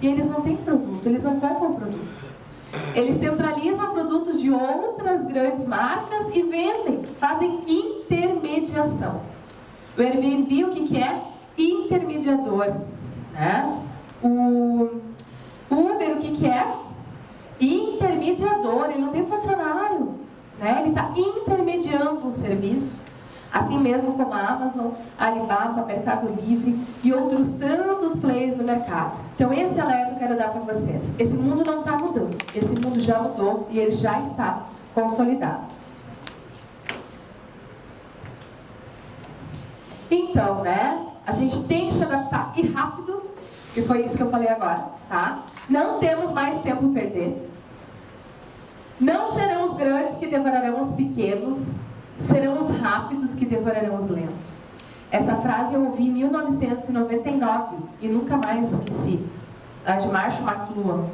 e eles não têm produto, eles não compram produto. Eles centralizam produtos de outras grandes marcas e vendem, fazem intermediação. O Airbnb, o que é? Intermediador, né? O Uber, o que é? Intermediador, ele não tem funcionário, né? Ele está intermediando um serviço. Assim mesmo como a Amazon, a Alibaba, Mercado Livre e outros tantos players no mercado. Então esse alerta eu quero dar para vocês. Esse mundo não está mudando, esse mundo já mudou e ele já está consolidado. Então, né, a gente tem que se adaptar e rápido, que foi isso que eu falei agora, tá? Não temos mais tempo a perder. Não serão os grandes que devorarão os pequenos, serão os rápidos que devorarão os lentos. Essa frase eu ouvi em 1999 e nunca mais esqueci. A de Marshall McLuhan.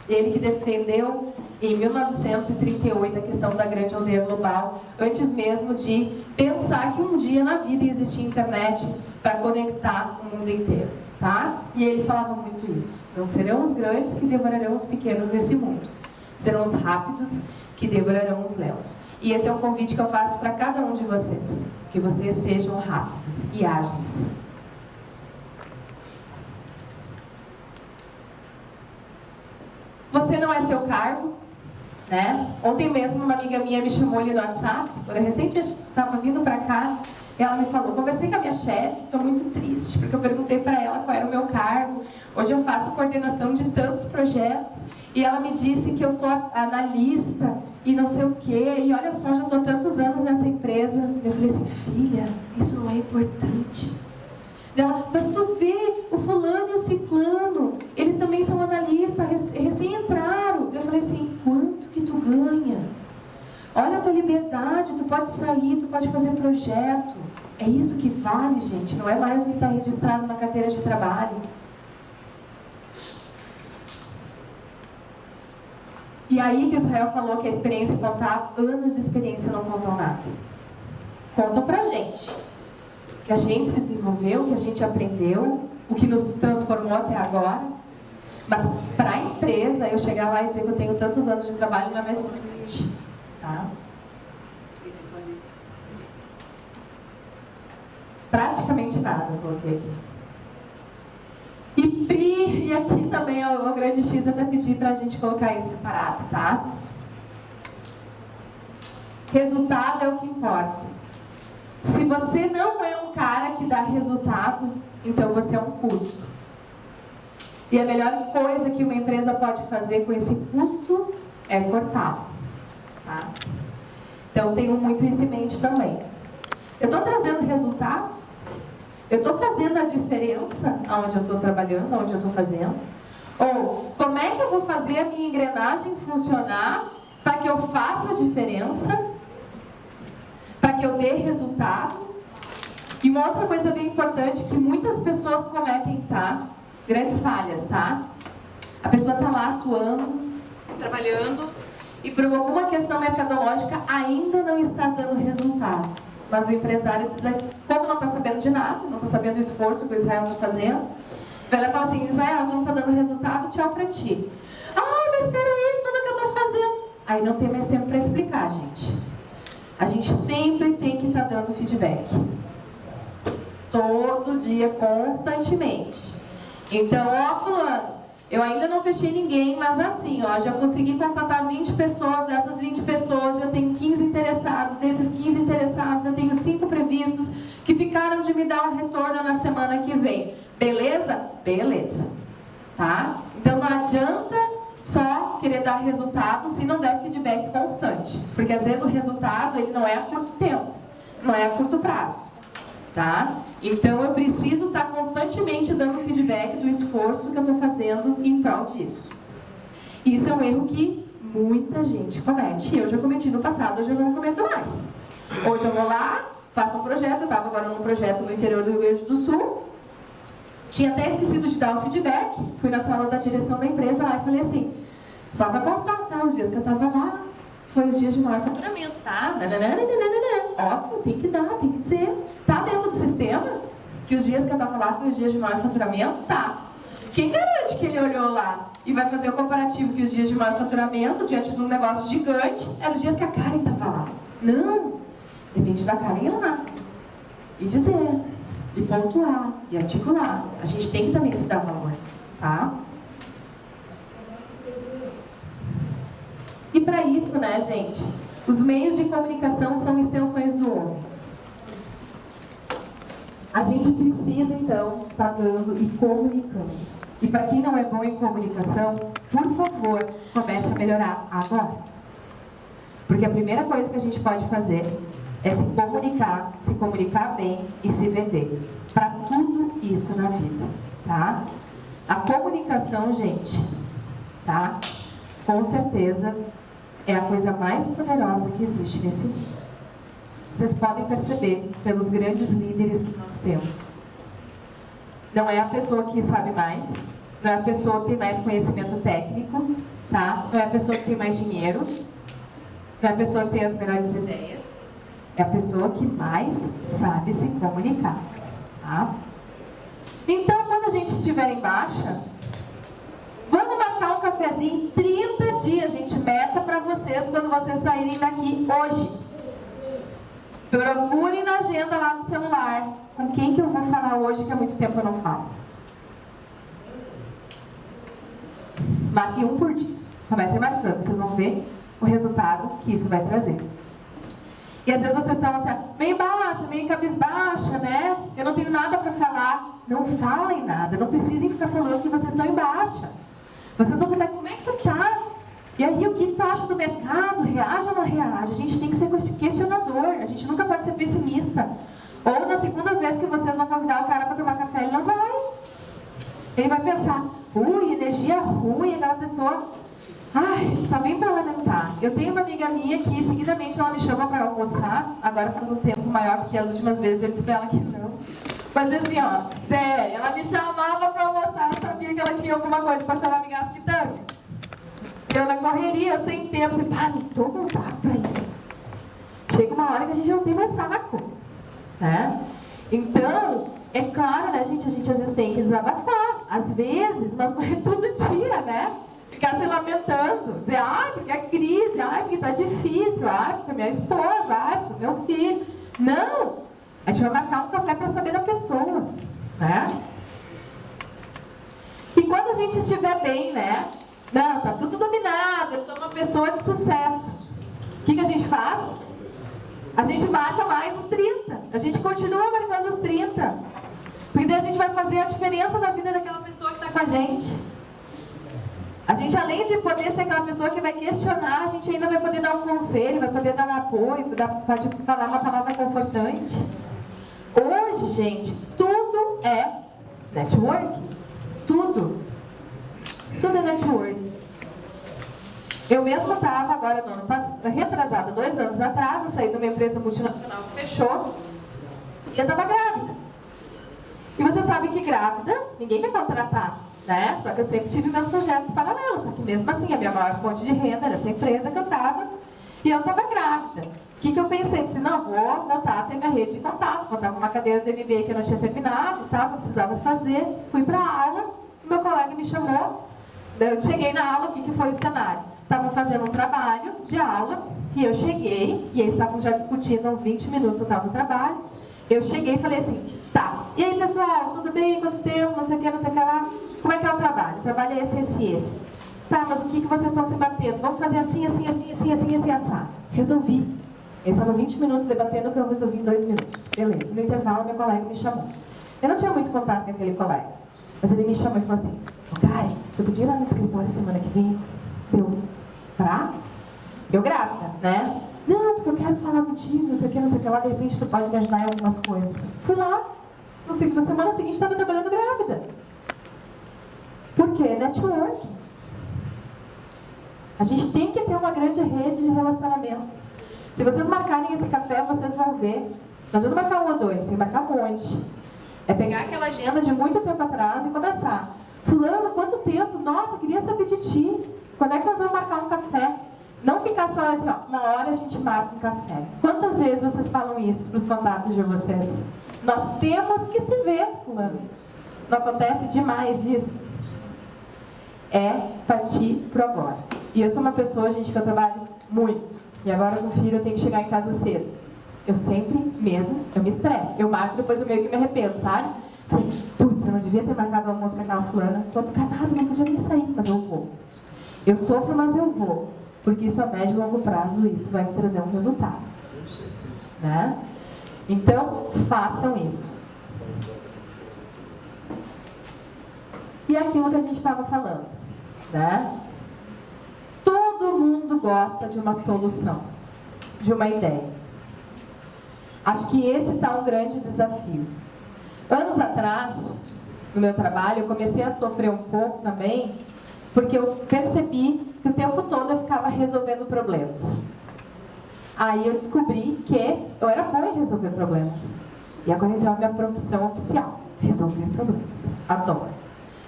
Ele que defendeu em 1938 a questão da grande aldeia global, antes mesmo de pensar que um dia na vida ia existir internet para conectar o mundo inteiro. Tá? E ele falava muito isso. Não serão os grandes que devorarão os pequenos nesse mundo. Serão os rápidos que devorarão os lentos. E esse é um convite que eu faço para cada um de vocês. Que vocês sejam rápidos e ágeis. Você não é seu cargo, né? Ontem mesmo uma amiga minha me chamou ali no WhatsApp. Quando eu recente estava vindo para cá, ela me falou, conversei com a minha chefe, estou muito triste, porque eu perguntei para ela qual era o meu cargo. Hoje eu faço coordenação de tantos projetos. E ela me disse que eu sou analista e não sei o quê. E olha só, já estou há tantos anos nessa empresa. Eu falei assim, filha, isso não é importante. Ela, mas tu vê, o fulano e o ciclano, eles também são analistas, recém entraram. Eu falei assim, quanto que tu ganha? Olha a tua liberdade, tu pode sair, tu pode fazer projeto. É isso que vale, gente, não é mais o que está registrado na carteira de trabalho. E aí que Israel falou que a experiência contava, anos de experiência não contam nada. Contam pra gente. Que a gente se desenvolveu, que a gente aprendeu, o que nos transformou até agora. Mas para a empresa, eu chegar lá e dizer que eu tenho tantos anos de trabalho não é mais importante. Tá? Praticamente nada, eu coloquei aqui. E aqui também é o grande X até pedir para a gente colocar isso separado, tá? Resultado é o que importa. Se você não é um cara que dá resultado, então você é um custo. E a melhor coisa que uma empresa pode fazer com esse custo é cortá-lo. Tá? Então tenho muito isso em mente também. Eu estou trazendo resultados? Eu estou fazendo a diferença aonde eu estou trabalhando, aonde eu estou fazendo? Ou, como é que eu vou fazer a minha engrenagem funcionar para que eu faça a diferença, para que eu dê resultado? E uma outra coisa bem importante que muitas pessoas cometem, tá? Grandes falhas, tá? A pessoa está lá suando, trabalhando, e por alguma questão mercadológica ainda não está dando resultado. Mas o empresário diz, como não está sabendo de nada, não está sabendo do esforço que o Israel está fazendo, ela fala assim, Israel, tu não está dando resultado, tchau para ti. Ah, mas espera aí, tudo que eu estou fazendo. Aí não tem mais tempo para explicar, gente. A gente sempre tem que estar dando feedback. Todo dia, constantemente. Então, ó, fulano, eu ainda não fechei ninguém, mas assim, ó, já consegui contatar 20 pessoas, dessas 20 pessoas eu tenho 15 interessados, desses 15 interessados eu tenho 5 previstos que ficaram de me dar um retorno na semana que vem. Beleza? Beleza. Tá? Então não adianta só querer dar resultado se não der feedback constante, porque às vezes o resultado ele não é a curto tempo, não é a curto prazo. Tá? Então eu preciso estar constantemente dando feedback do esforço que eu estou fazendo em prol disso. Isso é um erro que muita gente comete. E eu já cometi no passado, hoje eu não cometo mais. Hoje eu vou lá, faço um projeto, eu estava agora num projeto no interior do Rio Grande do Sul. Tinha até esquecido de dar o feedback. Fui na sala da direção da empresa lá e falei assim, só para constar, tá? Os dias que eu estava lá, foi os dias de maior faturamento, tá? Óbvio, tem que dar, tem que dizer. Tá dentro do sistema que os dias que eu estava lá foi os dias de maior faturamento? Tá. Quem garante gigante que ele olhou lá e vai fazer o comparativo que os dias de maior faturamento, diante de um negócio gigante, eram os dias que a Karen estava lá. Não! Depende da Karen ir lá e dizer, e pontuar, e articular. A gente tem que também se dar valor, tá? E para isso, né, gente, os meios de comunicação são extensões do homem. A gente precisa, então, estar dando e comunicando. E para quem não é bom em comunicação, por favor, comece a melhorar agora. Porque a primeira coisa que a gente pode fazer é se comunicar bem e se vender. Para tudo isso na vida, tá? A comunicação, gente, tá? Com certeza é a coisa mais poderosa que existe nesse mundo. Vocês podem perceber pelos grandes líderes que nós temos. Não é a pessoa que sabe mais, não é a pessoa que tem mais conhecimento técnico, tá? Não é a pessoa que tem mais dinheiro, não é a pessoa que tem as melhores ideias, é a pessoa que mais sabe se comunicar, tá? Então, quando a gente estiver em baixa, vamos marcar um cafezinho, 30 dias, gente, meta para vocês quando vocês saírem daqui hoje. Procurem na agenda lá do celular. Com quem que eu vou falar hoje que há muito tempo eu não falo? Marque um por dia. Comecem marcando. Vocês vão ver o resultado que isso vai trazer. E às vezes vocês estão assim, meio baixa, meio cabisbaixa, né? Eu não tenho nada para falar. Não falem nada. Não precisem ficar falando que vocês estão em baixa. Vocês vão perguntar, como é que tu tá? E aí, o que tu acha do mercado? Reage ou não reage? A gente tem que ser questionador. A gente nunca pode ser pessimista. Ou na segunda vez que vocês vão convidar o cara para tomar café, ele não vai. Ele vai pensar, energia ruim, aquela pessoa... Ai, só vem para lamentar. Eu tenho uma amiga minha que, seguidamente, ela me chama para almoçar. Agora faz um tempo maior, porque as últimas vezes eu disse para ela que não. Mas assim, ó, sério, ela me chamava para almoçar. Eu sabia que ela tinha alguma coisa para chamar de gás pitanga. Eu na correria, sem tempo, não estou com saco para isso. Chega uma hora que a gente não tem mais saco, né? Então, é claro, né, gente, a gente às vezes tem que desabafar. Às vezes, mas não é todo dia, né? Ficar se lamentando, dizer, porque a crise, porque tá difícil, porque minha esposa, porque meu filho. Não! A gente vai marcar um café para saber da pessoa, né? E quando a gente estiver bem, né? Não, tá tudo dominado, eu sou uma pessoa de sucesso. O que a gente faz? A gente marca mais os 30. A gente continua marcando os 30. Porque daí a gente vai fazer a diferença na vida daquela pessoa que está com a gente. A gente, além de poder ser aquela pessoa que vai questionar, a gente ainda vai poder dar um conselho, vai poder dar um apoio, pode falar uma palavra confortante. Hoje, gente, tudo é network. Tudo. Tudo é network. Eu mesma estava agora, no ano passado, retrasada, 2 anos atrás, eu saí de uma empresa multinacional que fechou e eu estava grávida. E você sabe que grávida, ninguém quer contratar, né? Só que eu sempre tive meus projetos paralelos, só que mesmo assim a minha maior fonte de renda era essa empresa que eu estava e eu estava grávida. O que eu pensei? Pensei, não, vou voltar a ter minha rede de contatos, voltar com uma cadeira do MBA que eu não tinha terminado, que eu precisava fazer, fui para a aula, meu colega me chamou. Eu cheguei na aula, o que foi o cenário? Estavam fazendo um trabalho de aula, e eu cheguei, e eles estavam já discutindo uns 20 minutos, eu estava no trabalho. Eu cheguei e falei assim, tá, e aí pessoal, tudo bem? Quanto tempo? Não sei o que lá. Como é que é o trabalho? O trabalho é esse. Tá, mas o que vocês estão se batendo? Vamos fazer assim, assado. Resolvi. Eles estavam 20 minutos debatendo, que eu resolvi em 2 minutos. Beleza. No intervalo, meu colega me chamou. Eu não tinha muito contato com aquele colega, mas ele me chamou e falou assim, Karen, tu podia ir lá no escritório semana que vem? Eu grávida, né? Não, porque eu quero falar contigo, não sei o que lá, de repente tu pode me ajudar em algumas coisas. Fui lá, na semana seguinte estava trabalhando grávida. Por quê? Network. A gente tem que ter uma grande rede de relacionamento. Se vocês marcarem esse café, vocês vão ver. Não adianta marcar 1 ou 2, tem que marcar um monte. É pegar aquela agenda de muito tempo atrás e começar. Fulano, quanto tempo? Nossa, queria saber de ti. Quando é que nós vamos marcar um café? Não ficar só assim, uma hora a gente marca um café. Quantas vezes vocês falam isso para os contatos de vocês? Nós temos que se ver, fulano. Não acontece demais isso? é partir pro agora. E eu sou uma pessoa, gente, que eu trabalho muito. E agora com o filho eu tenho que chegar em casa cedo. Eu sempre mesmo, eu me estresso. Eu marco, depois eu meio que me arrependo, sabe? Putz, eu não devia ter marcado o almoço com aquela fulana. Tô canada, não podia nem sair, mas eu vou. Eu sofro, mas eu vou. Porque isso a médio e longo prazo, isso vai me trazer um resultado. Com certeza. Né? Então, façam isso. E aquilo que a gente estava falando, né? Todo mundo gosta de uma solução, de uma ideia. Acho que esse está um grande desafio. Anos atrás, no meu trabalho, eu comecei a sofrer um pouco também, porque eu percebi que o tempo todo eu ficava resolvendo problemas. Aí eu descobri que eu era boa em resolver problemas. E agora então é a minha profissão oficial, resolver problemas. Adoro.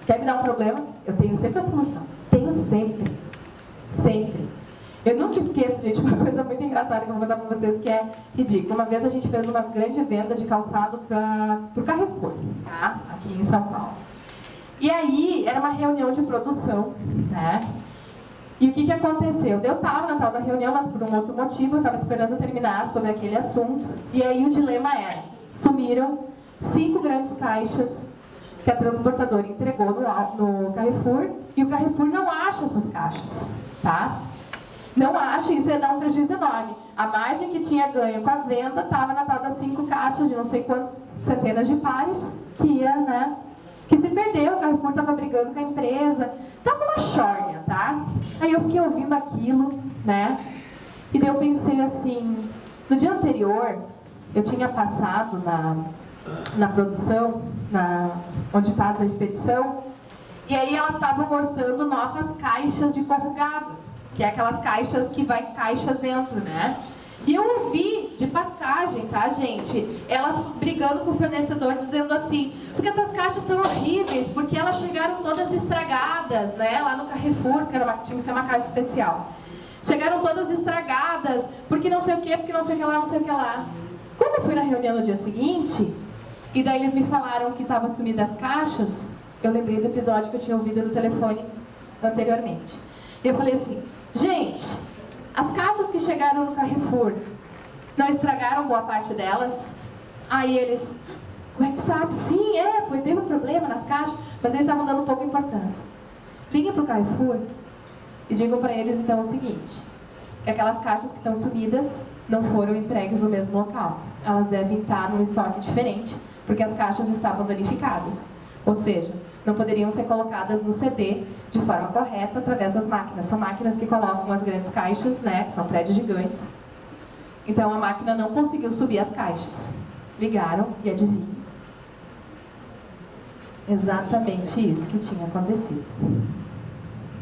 Quer me dar um problema? Eu tenho sempre a solução. Tenho sempre. Sempre. Eu nunca esqueço, gente, uma coisa muito engraçada que eu vou contar pra vocês, que é ridículo. Uma vez a gente fez uma grande venda de calçado pro Carrefour, tá? Aqui em São Paulo. E aí, era uma reunião de produção, né? E o que aconteceu? Eu estava na tal da reunião, mas por um outro motivo, eu estava esperando terminar sobre aquele assunto. E aí o dilema era, sumiram 5 grandes caixas que a transportadora entregou no Carrefour, e o Carrefour não acha essas caixas, tá? Não acha, isso ia dar um prejuízo enorme. A margem que tinha ganho com a venda estava na tal das 5 caixas de não sei quantas centenas de pares, que ia, né? Que se perdeu, o Carrefour estava brigando com a empresa, estava uma chorna, tá? Aí eu fiquei ouvindo aquilo, né? E daí eu pensei assim, no dia anterior, eu tinha passado na produção, onde faz a expedição, e aí elas estavam orçando novas caixas de corrugado, que é aquelas caixas que vai caixas dentro, né? E eu ouvi de passagem, tá, gente? Elas brigando com o fornecedor, dizendo assim, porque as tuas caixas são horríveis, porque elas chegaram todas estragadas, né? Lá no Carrefour, que tinha que ser uma caixa especial. Chegaram todas estragadas, porque não sei o que, porque não sei o que lá, não sei o que lá. Quando eu fui na reunião no dia seguinte, e daí eles me falaram que estavam sumidas as caixas, eu lembrei do episódio que eu tinha ouvido no telefone anteriormente. E eu falei assim, gente, as caixas que chegaram no Carrefour não estragaram boa parte delas? Aí eles, como é que tu sabe? Sim, teve um problema nas caixas, mas eles estavam dando pouca importância. Liguem para o Carrefour e digam para eles então o seguinte, que aquelas caixas que estão sumidas não foram entregues no mesmo local. Elas devem estar num estoque diferente, porque as caixas estavam danificadas. Ou seja, não poderiam ser colocadas no CD de forma correta através das máquinas. São máquinas que colocam as grandes caixas, né, que são prédios gigantes. Então a máquina não conseguiu subir as caixas. Ligaram e adivinhem. Exatamente isso que tinha acontecido.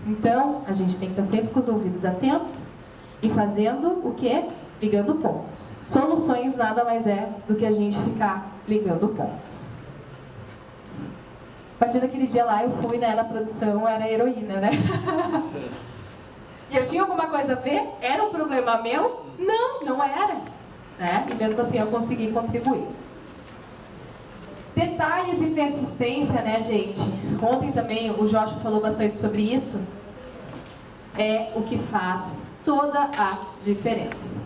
Então, a gente tem que estar sempre com os ouvidos atentos e fazendo o quê? Ligando pontos. Soluções nada mais é do que a gente ficar ligando pontos. A partir daquele dia lá, eu fui, né, na produção, eu era heroína, né? E eu tinha alguma coisa a ver? Era um problema meu? Não, não era. Né? E mesmo assim eu consegui contribuir. Detalhes e persistência, né, gente? Ontem também o Joshua falou bastante sobre isso. É o que faz toda a diferença.